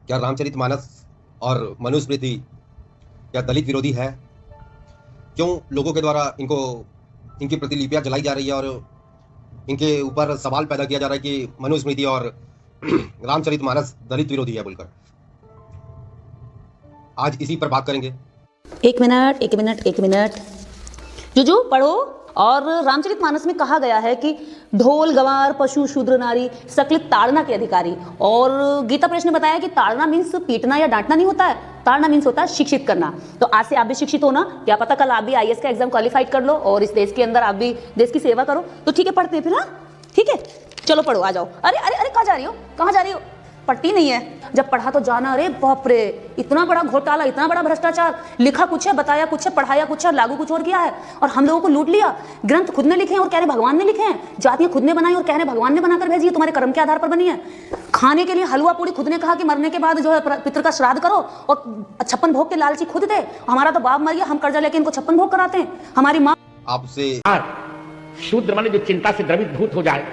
क्या रामचरितमानस और मनुस्मृति क्या दलित विरोधी है? क्यों लोगों के द्वारा इनकी प्रतिलिपियां जलाई जा रही है और इनके ऊपर सवाल पैदा किया जा रहा है कि मनुस्मृति और रामचरितमानस दलित विरोधी है बोलकर? आज इसी पर बात करेंगे। एक मिनट एक मिनट एक मिनट, जुजू पढ़ो। और रामचरितमानस में कहा गया है कि ढोल गवार पशु शूद्र नारी सकलित ताड़ना के अधिकारी। और गीता प्रेस ने बताया कि ताड़ना मीन्स पीटना या डांटना नहीं होता है, ताड़ना मीन्स होता है शिक्षित करना। तो आज से आप भी शिक्षित हो ना, क्या पता कल आप भी आईएएस का एग्जाम क्वालिफाइड कर लो और इस देश के अंदर आप भी देश की सेवा करो। तो ठीक है, पढ़ते हैं फिर। हाँ ठीक है, चलो पढ़ो, आ जाओ। अरे अरे अरे, कहाँ जा रही हो, कहाँ जा रही हो? पढ़ती नहीं है। जब पढ़ा तो जाना। अरे बाप रे, इतना बड़ा घोटाला, इतना बड़ा भ्रष्टाचार, लिखा कुछ है, बताया कुछ है, पढ़ाया कुछ है, लागू कुछ और किया है, और हम लोगों को लूट लिया। ग्रंथ खुद ने लिखे हैं और कह रहे भगवान ने लिखे हैं, जातियां खुद ने बनाई और कह रहे भगवान ने बनाकर भेजी है, तुम्हारे कर्म के आधार पर बनी है। खाने के लिए हलवा पूड़ी खुद ने कहा कि मरने के बाद जो है पितर का श्राद्ध करो, और 56 भोग के लालची खुद थे। हमारा तो बाप मर गया, हम कर्जा लेके इनको 56 भोग कराते हैं। हमारी माँ आपसे शूद्र माने जो चिंता से द्रवित भूत हो जाए,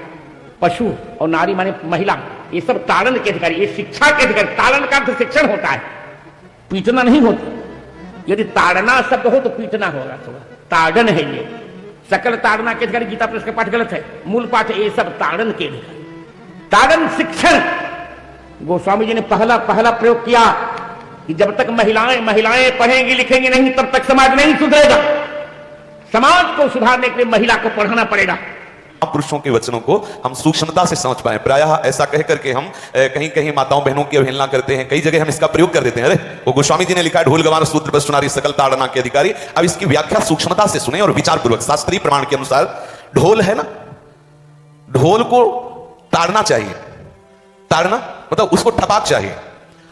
पशु और नारी माने महिला, ये सब ताड़न के अधिकारी, ये शिक्षा के अधिकारी। ताड़न का अर्थ शिक्षण होता है, पीटना नहीं होता। यदि ताड़ना शब्द हो तो पीटना होगा, तो ताड़न है ये। सकल ताड़ना के अधिकारी, गीता प्रेस का पाठ गलत है, मूल पाठ है ये सब ताड़न के अधिकारी। ताड़न शिक्षण गोस्वामी जी ने पहला प्रयोग किया कि जब तक महिलाएं पढ़ेंगी लिखेंगी नहीं, तब तक समाज नहीं सुधरेगा। समाज को सुधारने के लिए महिला को पढ़ाना पड़ेगा। पुरुषों के वचनों को हम सूक्ष्मता से समझ पाए। प्रायः ऐसा कह करके हम कहीं कहीं माताओं बहनों की अवहेलना करते हैं, कई जगह हम इसका प्रयोग कर देते हैं। अरे वो गोस्वामी जी ने लिखा है ढोल गवार शूद्र पशु नारी सकल ताड़ना के अधिकारी। अब इसकी व्याख्या सूक्ष्मता से सुने और विचार पूर्वक। शास्त्रीय प्रमाण के अनुसार ढोल है ना, ढोल को ताड़ना चाहिए। ताड़ना मतलब उसको ठपाक चाहिए,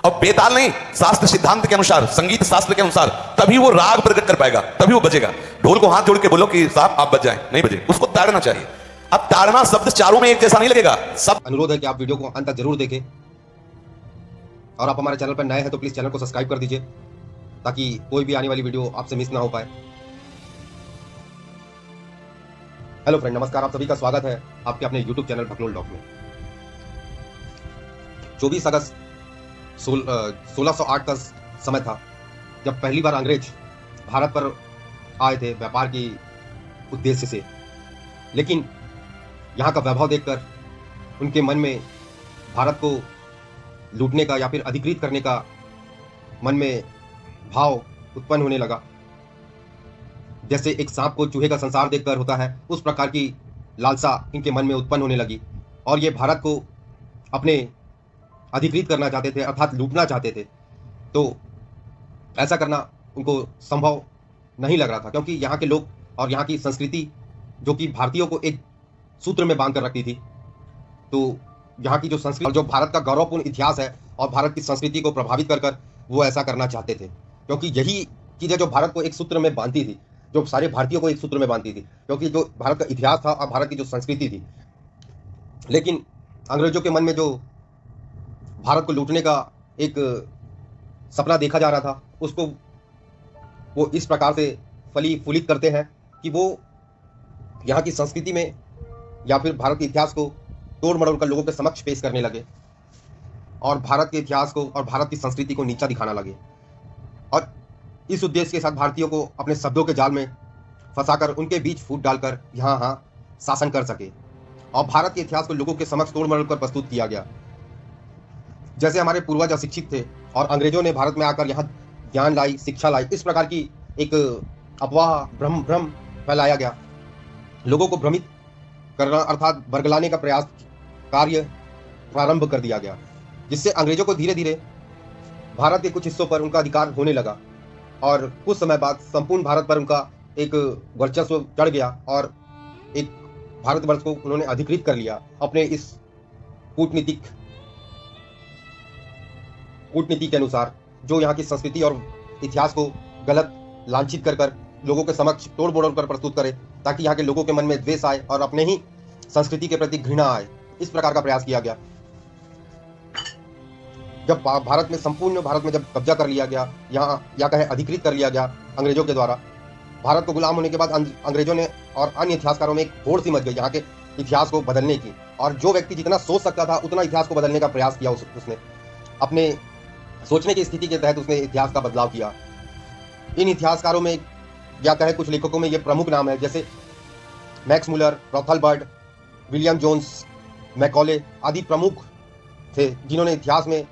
और बेताल नहीं। शास्त्र सिद्धांत के अनुसार, संगीत शास्त्र के अनुसार तभी वो राग प्रकट कर पाएगा, तभी वो बजेगा। ढोल को हाथ जोड़ के बोलो कि साहब आप बज जाए, नहीं बजे, उसको ताड़ना चाहिए। अब ताड़ना शब्द चारों में एक जैसा नहीं लगेगा। सब अनुरोध है कि आप वीडियो को अंत तक जरूर देखें, और आप हमारे चैनल पर नए हैं तो प्लीज चैनल को सब्सक्राइब कर दीजिए, ताकि कोई भी आने वाली वीडियो आपसे मिस ना हो पाए। हेलो फ्रेंड, नमस्कार। आप सभी का स्वागत है आपके अपने यूट्यूब चैनल भकलोल डॉक में। 24 अगस्त 1608 का समय था जब पहली बार अंग्रेज भारत पर आए थे व्यापार के उद्देश्य से। लेकिन यहाँ का वैभव देखकर उनके मन में भारत को लूटने का या फिर अधिकृत करने का मन में भाव उत्पन्न होने लगा। जैसे एक सांप को चूहे का संसार देखकर होता है, उस प्रकार की लालसा इनके मन में उत्पन्न होने लगी, और ये भारत को अपने अधिकृत करना चाहते थे, अर्थात लूटना चाहते थे। तो ऐसा करना उनको संभव नहीं लग रहा था, क्योंकि यहाँ के लोग और यहाँ की संस्कृति जो कि भारतीयों को एक सूत्र में बांध कर रखती थी। तो यहाँ की जो संस्कृति और जो भारत का गौरवपूर्ण इतिहास है और भारत की संस्कृति को प्रभावित कर कर वो ऐसा करना चाहते थे, क्योंकि यही चीज़ें जो भारत को एक सूत्र में बांधती थी, जो सारे भारतीयों को एक सूत्र में बांधती थी, क्योंकि जो भारत का इतिहास था और भारत की जो संस्कृति थी। लेकिन अंग्रेजों के मन में जो भारत को लूटने का एक सपना देखा जा रहा था, उसको वो इस प्रकार से फली फूलित करते हैं कि वो यहाँ की संस्कृति में या फिर भारत के इतिहास को तोड़ मरोड़ कर लोगों के समक्ष पेश करने लगे, और भारत के इतिहास को और भारत की संस्कृति को नीचा दिखाना लगे, और इस उद्देश्य के साथ भारतीयों को अपने शब्दों के जाल में फंसाकर उनके बीच फूट डालकर यहाँ शासन कर सके, और भारत के इतिहास को लोगों के समक्ष तोड़ मरोड़ कर प्रस्तुत किया गया। जैसे हमारे पूर्वज अशिक्षित थे और अंग्रेजों ने भारत में आकर यहाँ ज्ञान लाई, शिक्षा लाई, इस प्रकार की एक अफवाह भ्रम फैलाया गया। लोगों को भ्रमित करना अर्थात बरगलाने का कार्य प्रारंभ कर दिया गया, जिससे अंग्रेजों को धीरे धीरे भारत के कुछ हिस्सों पर उनका अधिकार होने लगा, और कुछ समय बाद संपूर्ण भारत पर उनका एक वर्चस्व चढ़ गया, और एक भारतवर्ष को उन्होंने अधिकृत कर लिया अपने इस कूटनीति के अनुसार, जो यहाँ की संस्कृति और इतिहास को गलत लांछित कर कर लोगों के समक्ष तोड़ मरोड़ कर प्रस्तुत करे, ताकि यहाँ के लोगों के मन में द्वेष आए और अपने ही संस्कृति के प्रति घृणा आए। इस प्रकार का प्रयास किया गया। जब भारत में, संपूर्ण भारत में जब कब्जा कर लिया गया, यहाँ या कहे अधिकृत कर लिया गया अंग्रेजों के द्वारा, भारत को गुलाम होने के बाद अंग्रेजों ने और अन्य इतिहासकारों में एक होड़ सी मच गई यहाँ के इतिहास को बदलने की, और जो व्यक्ति जितना सोच सकता था उतना इतिहास को बदलने का प्रयास किया उसने। अपने सोचने की स्थिति के तहत उसने इतिहास का बदलाव किया। इन इतिहासकारों में या कहे कुछ लेखकों में ये प्रमुख नाम है, जैसे मैक्स मुलर, रॉथलबर्ट, विलियम जोन्स, मैकॉले आदि प्रमुख थे, जिन्होंने इतिहास में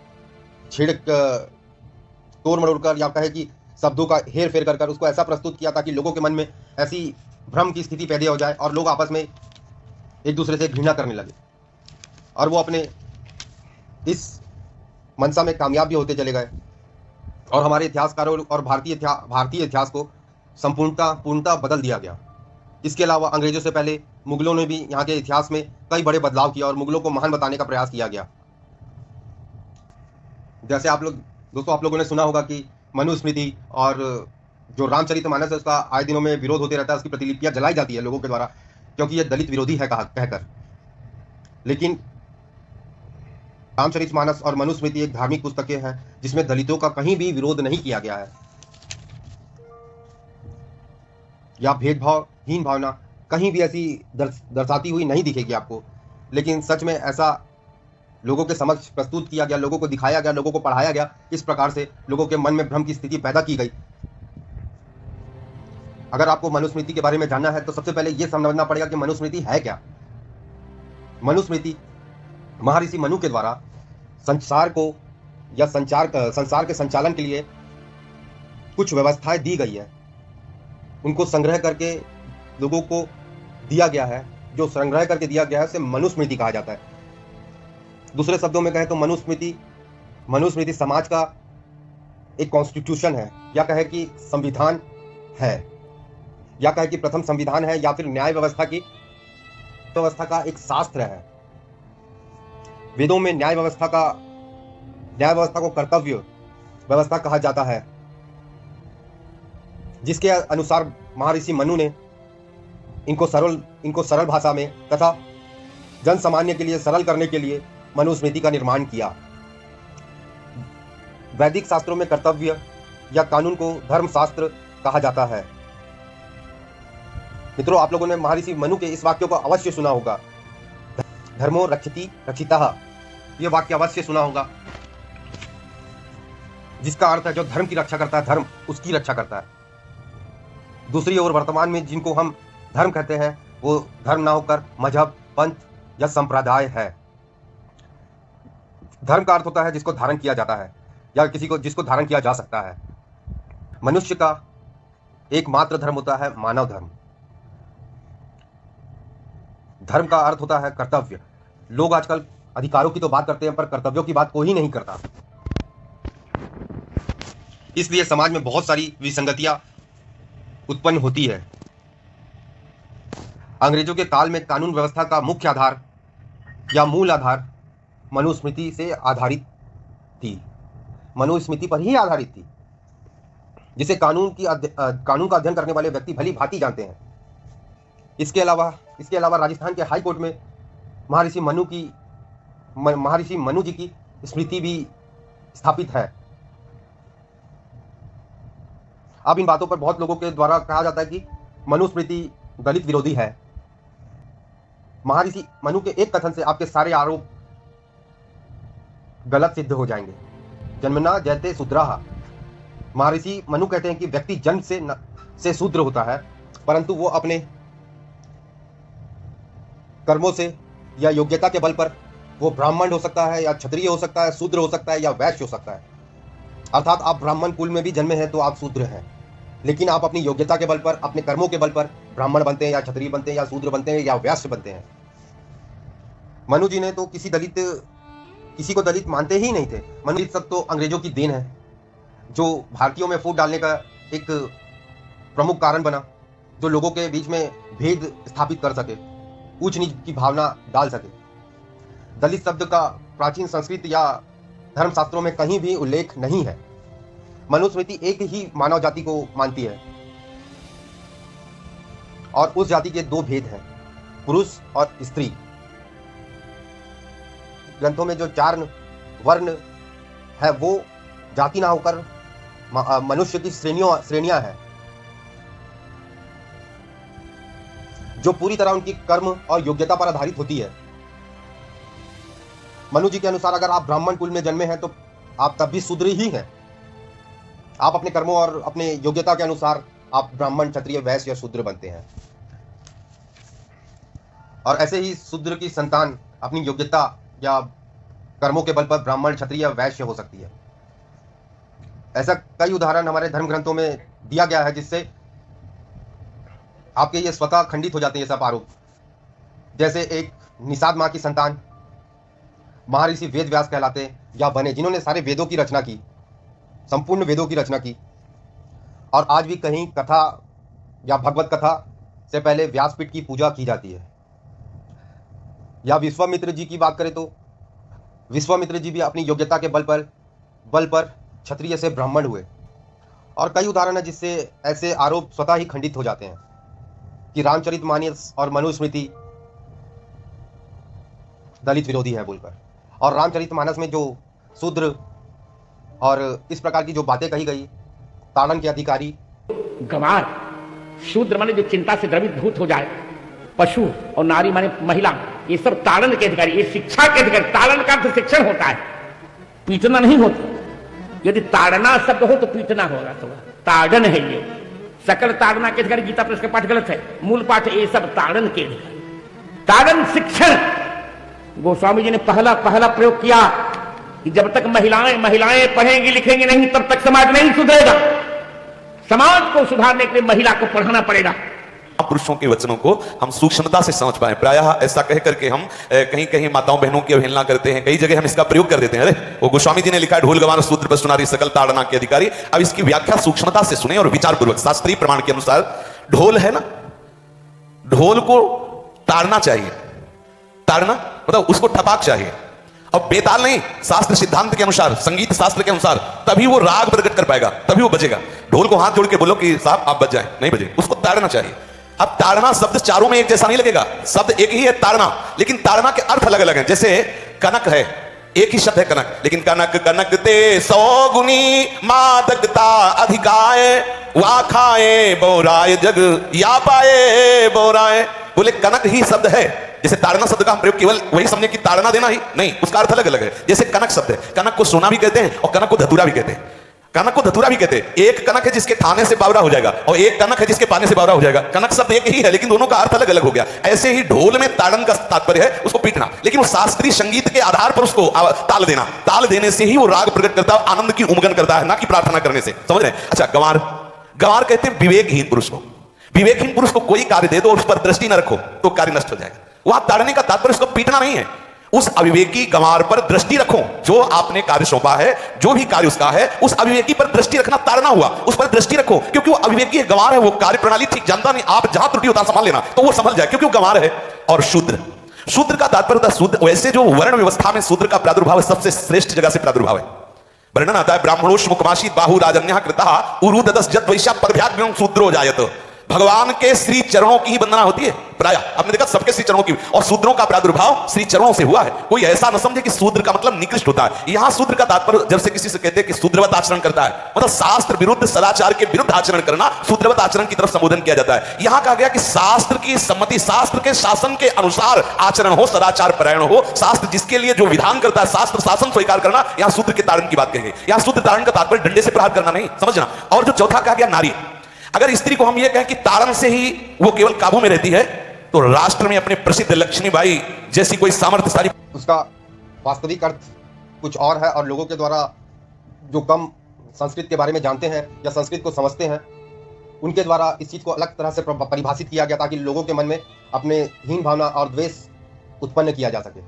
तोड़ मरोड़ कर या कहे कि शब्दों का हेर फेर कर उसको ऐसा प्रस्तुत किया ताकि लोगों के मन में ऐसी भ्रम की स्थिति पैदा हो जाए और लोग आपस में एक दूसरे से घृणा करने लगे, और वो अपने इस मंशा में कामयाब भी होते चले गए और हमारे इतिहासकारों और भारतीय इतिहास को पूर्णतः बदल दिया गया। इसके अलावा अंग्रेजों से पहले मुगलों ने भी यहाँ के इतिहास में कई बड़े बदलाव किया और मुगलों को महान बताने का प्रयास किया गया। जैसे आप लोगों ने सुना होगा कि मनुस्मृति और जो रामचरितमानस है उसका आए दिनों में विरोध होते रहता है, उसकी प्रतिलिपियां जलाई जाती है लोगों के द्वारा क्योंकि यह दलित विरोधी है कहकर। लेकिन रामचरितमानस और मनुस्मृति एक धार्मिक पुस्तकें हैं जिसमें दलितों का कहीं भी विरोध नहीं किया गया है या भेदभावहीन भावना कहीं भी ऐसी दर्शाती हुई नहीं दिखेगी आपको। लेकिन सच में ऐसा लोगों के समक्ष प्रस्तुत किया गया, लोगों को दिखाया गया, लोगों को पढ़ाया गया, इस प्रकार से लोगों के मन में भ्रम की स्थिति पैदा की गई। अगर आपको मनुस्मृति के बारे में जानना है तो सबसे पहले यह समझना पड़ेगा कि मनुस्मृति है क्या। मनुस्मृति महर्षि मनु के द्वारा संसार को या संसार के संचालन के लिए कुछ व्यवस्थाएं दी गई है, उनको संग्रह करके लोगों को दिया गया है। जो संग्रह करके दिया गया है उसे मनुस्मृति कहा जाता है। दूसरे शब्दों में कहें तो मनुस्मृति समाज का एक कॉन्स्टिट्यूशन है, या कहे कि संविधान है, या कहे कि प्रथम संविधान है, या फिर न्याय व्यवस्था का एक शास्त्र है। वेदों में न्याय व्यवस्था को कर्तव्य व्यवस्था कहा जाता है, जिसके अनुसार महर्षि मनु ने इनको सरल भाषा में तथा जन सामान्य के लिए सरल करने के लिए मनुस्मृति का निर्माण किया। वैदिक शास्त्रों में कर्तव्य या कानून को धर्मशास्त्र कहा जाता है। मित्रों, आप लोगों ने महर्षि मनु के इस वाक्य को अवश्य सुना होगा, धर्मो रक्षति रक्षितः। यह वाक्य अवश्य सुना होगा, जिसका अर्थ है जो धर्म की रक्षा करता है, धर्म उसकी रक्षा करता है। दूसरी ओर वर्तमान में जिनको हम धर्म कहते हैं वो धर्म ना होकर मजहब, पंथ या संप्रदाय है। धर्म का अर्थ होता है जिसको धारण किया जाता है या जिसको धारण किया जा सकता है। मनुष्य का एकमात्र धर्म होता है मानव धर्म। धर्म का अर्थ होता है कर्तव्य। लोग आजकल अधिकारों की तो बात करते हैं पर कर्तव्यों की बात कोई नहीं करता। इसलिए समाज में बहुत सारी विसंगतियां उत्पन्न होती है। अंग्रेजों के काल में कानून व्यवस्था का मुख्य आधार या मूल आधार मनुस्मृति से आधारित थी, मनुस्मृति पर ही आधारित थी, जिसे कानून का अध्ययन करने वाले व्यक्ति भली भांति जानते हैं। इसके अलावा राजस्थान के हाई कोर्ट में महर्षि मनु जी की स्मृति भी स्थापित है। अब इन बातों पर बहुत लोगों के द्वारा कहा जाता है कि मनुस्मृति दलित विरोधी है। महर्षि मनु के एक कथन से आपके सारे आरोप गलत सिद्ध हो जाएंगे। जन्मना जयते शूद्राः। महर्षि मनु कहते हैं कि व्यक्ति जन्म से शूद्र होता है, परंतु वो अपने कर्मों से या योग्यता के बल पर वो ब्राह्मण हो सकता है या क्षत्रिय हो सकता है, शूद्र हो सकता है या वैश्य हो सकता है। अर्थात आप ब्राह्मण कुल में भी जन्मे हैं तो आप शूद्र हैं, लेकिन आप अपनी योग्यता के बल पर, अपने कर्मों के बल पर ब्राह्मण बनते हैं या क्षत्रिय बनते हैं या शूद्र बनते हैं या वैश्य बनते हैं। मनु जी ने तो किसी को दलित मानते ही नहीं थे। मनु सब तो अंग्रेजों की देन है, जो भारतीयों में फूट डालने का एक प्रमुख कारण बना, जो लोगों के बीच में भेद स्थापित कर सके, ऊंच नीच की भावना डाल सके। दलित शब्द का प्राचीन संस्कृत या धर्मशास्त्रों में कहीं भी उल्लेख नहीं है। मनुस्मृति एक ही मानव जाति को मानती है और उस जाति के दो भेद हैं, पुरुष और स्त्री। ग्रंथों में जो 4 वर्ण है वो जाति ना होकर मनुष्य की श्रेणियां हैं, जो पूरी तरह उनकी कर्म और योग्यता पर आधारित होती है। मनु जी के अनुसार अगर आप ब्राह्मण कुल में जन्मे हैं तो आप तब भी शूद्र ही हैं। आप अपने कर्मों और अपने योग्यता के अनुसार आप ब्राह्मण, क्षत्रिय, वैश्य या शूद्र बनते हैं। और ऐसे ही शूद्र की संतान अपनी योग्यता या कर्मों के बल पर ब्राह्मण, क्षत्रिय या वैश्य हो सकती है। ऐसा कई उदाहरण हमारे धर्म ग्रंथों में दिया गया है, जिससे आपके ये स्वतः खंडित हो जाते हैं ये सब आरोप। जैसे एक निषाद माँ की संतान महर्षि वेद व्यास कहलाते या बने, जिन्होंने सारे वेदों की रचना की, संपूर्ण वेदों की रचना की। और आज भी कहीं कथा या भगवत कथा से पहले व्यासपीठ की पूजा की जाती है। या विश्वामित्र जी की बात करें तो विश्वामित्र जी भी अपनी योग्यता के बल पर क्षत्रिय से ब्राह्मण हुए। और कई उदाहरण है जिससे ऐसे आरोप स्वतः ही खंडित हो जाते हैं कि रामचरितमानस और मनुस्मृति दलित विरोधी है बोलकर। और रामचरितमानस में जो शूद्र और इस प्रकार की जो बातें कही गई, ताड़न के अधिकारी, गंवार, शूद्र माने जो चिंता से द्रवीभूत हो जाए, पशु और नारी माने महिला, ये सब ताड़न के अधिकारी, ये शिक्षा के अधिकारी। ताड़न का अर्थ शिक्षण होता है, पीटना नहीं होता। यदि ताड़ना शब्द हो तो पीटना होगा, तो ताड़न है ये। सकल ताड़ना के अधिकारी, गीता प्रेस का पाठ गलत है, मूल पाठ ये सब ताड़न के अधिकारी। ताड़न शिक्षण गोस्वामी जी ने पहला प्रयोग किया कि जब तक महिलाएं पढ़ेंगी लिखेंगी नहीं, तब तक समाज नहीं सुधरेगा। समाज को सुधारने के लिए महिला को पढ़ाना पड़ेगा। पुरुषों के वचनों को हम सूक्ष्मता से समझ पाए। प्रायः ऐसा कह करके हम कहीं कहीं माताओं बहनों की अवहेलना करते हैं, कई जगह हम इसका प्रयोग कर देते हैं। अरे वो गोस्वामी जी ने लिखा है, ढोल गवार शूद्र पशु नारी सकल ताड़ना के अधिकारी। अब इसकी व्याख्या सूक्ष्मता से सुने और विचार पूर्वक। शास्त्रीय प्रमाण के अनुसार ढोल है ना, ढोल को ताड़ना चाहिए। ताड़ना मतलब उसको ठपाक चाहिए, और बेताल नहीं। शास्त्र सिद्धांत के अनुसार, संगीत शास्त्र के अनुसार तभी वो राग प्रकट कर पाएगा, तभी वो बजेगा। ढोल को हाथ जोड़ के बोलो कि साहब आप बज जाए, नहीं बजे, उसको ताड़ना चाहिए। अब ताड़ना शब्द चारों में एक जैसा नहीं लगेगा, शब्द एक ही है ताड़ना, लेकिन ताड़ना के अर्थ अलग अलग हैं। जैसे कनक है, एक ही शब्द है कनक, लेकिन कनक कनक ते 100 गुनी मादकता अधिकाए, वा खाए बोराए जग या पाए बोराए। बोले कनक ही शब्द है। जैसे ताड़ना शब्द का हम प्रयोग केवल वही समझे कि ताड़ना देना ही नहीं, उसका अर्थ अलग अलग है। जैसे कनक शब्द है, कनक को सोना भी कहते हैं और कनक को धतूरा भी कहते हैं। कनक को धतूरा भी कहते हैं। एक कनक है जिसके खाने से बावरा हो जाएगा, और एक कनक है जिसके पाने से बावरा हो जाएगा। कनक शब्द एक ही है, लेकिन दोनों का अर्थ अलग अलग हो गया। ऐसे ही ढोल में ताड़न का तात्पर्य है उसको पीटना, लेकिन वो शास्त्रीय संगीत के आधार पर उसको ताल देना। ताल देने से ही वो राग प्रकट करता है, आनंद की उमगन करता है, ना कि प्रार्थना करने से। समझ रहे हैं? अच्छा, गंवार, गंवार कहते हैं विवेकहीन पुरुष को। विवेकहीन पुरुष को कोई कार्य दे दो और उस पर दृष्टि न रखो तो कार्य नष्ट हो जाएगा। वहां ताड़ने का तात्पर्य उसको पीटना नहीं है, उस अविवेकी गंवार पर दृष्टि रखो। जो आपने कार्य सौंपा है, जो भी कार्य उसका है, उस अविवेकी पर दृष्टि रखना ताड़ना हुआ। उस पर दृष्टि रखो, क्योंकि वो अविवेकी गंवार है, वो कार्य प्रणाली ठीक जानता नहीं। आप जहां त्रुटि होता संभाल लेना तो वो संभल जाए, क्योंकि वो गंवार है। और शूद्र, शूद्र का तात्पर्य होता है शूद्र। वैसे जो वर्ण व्यवस्था में शूद्र का प्रादुर्भाव सबसे श्रेष्ठ जगह से प्रादुर्भाव है। वर्णन आता है, ब्राह्मणोष मुखमाशी बाहु राजन्यः कृतः उरुददस जत वैश्या परभ्याग्रं शूद्रो जायत। भगवान के श्री चरणों की ही वंदना होती है प्राय। आपने देखा सबके श्री चरणों की, और शूद्रों का प्रादुर्भाव श्री चरणों से हुआ है। कोई ऐसा न समझे कि शूद्र का मतलब निकृष्ट होता है। यहां शूद्र का तात्पर्य, जब से किसी से कहते हैं कि शूद्रवत आचरण करता है, मतलब शास्त्र विरुद्ध सदाचार के विरुद्ध आचरण करना, शूद्रवत आचरण की तरफ संबोधन किया जाता है। यहां कहा गया कि शास्त्र की सम्मति, शास्त्र के शासन के अनुसार आचरण हो, सदाचार परायण हो। शास्त्र जिसके लिए जो विधान करता है, शास्त्र शासन स्वीकार करना। यहां शूद्र के ताड़न की बात कही गई। यहां शूद्र ताड़न का तात्पर्य डंडे से प्रहार करना नहीं, समझना। और जो चौथा कहा गया नारी, अगर स्त्री को हम ये कहें कि ताड़न से ही वो केवल काबू में रहती है, तो राष्ट्र में अपने प्रसिद्ध लक्ष्मीबाई जैसी कोई सामर्थ्यशाली, उसका वास्तविक अर्थ कुछ और है। और लोगों के द्वारा जो कम संस्कृत के बारे में जानते हैं या संस्कृत को समझते हैं, उनके द्वारा इस चीज को अलग तरह से परिभाषित किया गया, ताकि लोगों के मन में अपने हीन भावना और द्वेष उत्पन्न किया जा सके।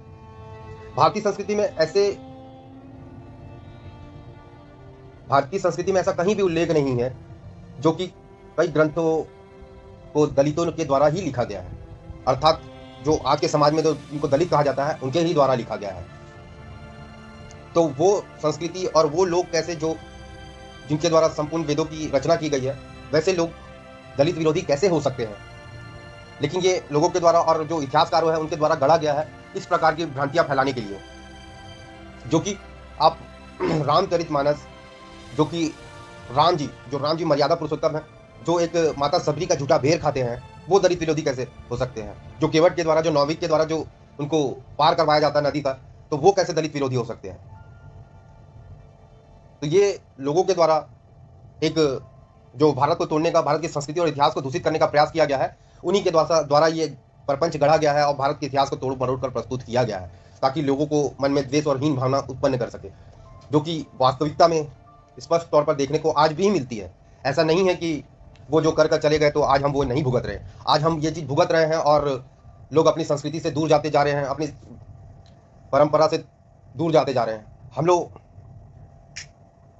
भारतीय संस्कृति में ऐसा कहीं भी उल्लेख नहीं है, जो कि कई ग्रंथों को दलितों के द्वारा ही लिखा गया है, अर्थात जो आज के समाज में जो इनको दलित कहा जाता है, उनके ही द्वारा लिखा गया है। तो वो संस्कृति और वो लोग कैसे, जो जिनके द्वारा संपूर्ण वेदों की रचना की गई है, वैसे लोग दलित विरोधी कैसे हो सकते हैं? लेकिन ये लोगों के द्वारा और जो इतिहासकारों हैं उनके द्वारा गढ़ा गया है इस प्रकार की भ्रांतियां फैलाने के लिए। जो कि आप रामचरितमानस, जो कि राम जी मर्यादा पुरुषोत्तम है, जो एक माता सबरी का झूठा भेड़ खाते हैं, वो दलित विरोधी कैसे हो सकते हैं? जो केवट के द्वारा, जो नौविक के द्वारा जो उनको पार करवाया जाता है नदी का, तो वो कैसे दलित विरोधी हो सकते हैं? तो ये लोगों के द्वारा एक जो भारत को तोड़ने का, भारत की संस्कृति और इतिहास को दूषित करने का प्रयास किया गया है, उन्हीं के द्वारा ये प्रपंच गढ़ा गया है और भारत के इतिहास को तोड़ मरोड़ कर प्रस्तुत किया गया है, ताकि लोगों को मन में द्वेष और हीन भावना उत्पन्न कर सके, जो कि वास्तविकता में स्पष्ट तौर पर देखने को आज भी मिलती है। ऐसा नहीं है कि वो जो कर चले गए तो आज हम वो नहीं भुगत रहे। आज हम ये चीज़ भुगत रहे हैं और लोग अपनी संस्कृति से दूर जाते जा रहे हैं, अपनी परंपरा से दूर जाते जा रहे हैं। हम लोग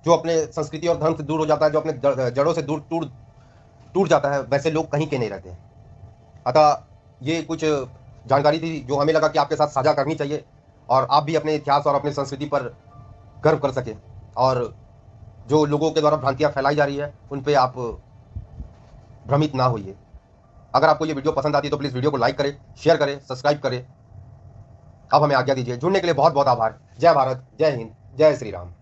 जो अपने संस्कृति और धर्म से दूर हो जाता है, जो अपने जड़ों से दूर टूट जाता है, वैसे लोग कहीं के नहीं रहते। अतः ये कुछ जानकारी थी जो हमें लगा कि आपके साथ साझा करनी चाहिए, और आप भी अपने इतिहास और अपनी संस्कृति पर गर्व कर सकें, और जो लोगों के द्वारा भ्रांतियाँ फैलाई जा रही है उन पे आप भ्रमित ना होइए। अगर आपको ये वीडियो पसंद आती है तो प्लीज़ वीडियो को लाइक करें, शेयर करें, सब्सक्राइब करें। अब हमें आज्ञा दीजिए। जुड़ने के लिए बहुत बहुत आभार। जय भारत, जय हिंद, जय श्री राम।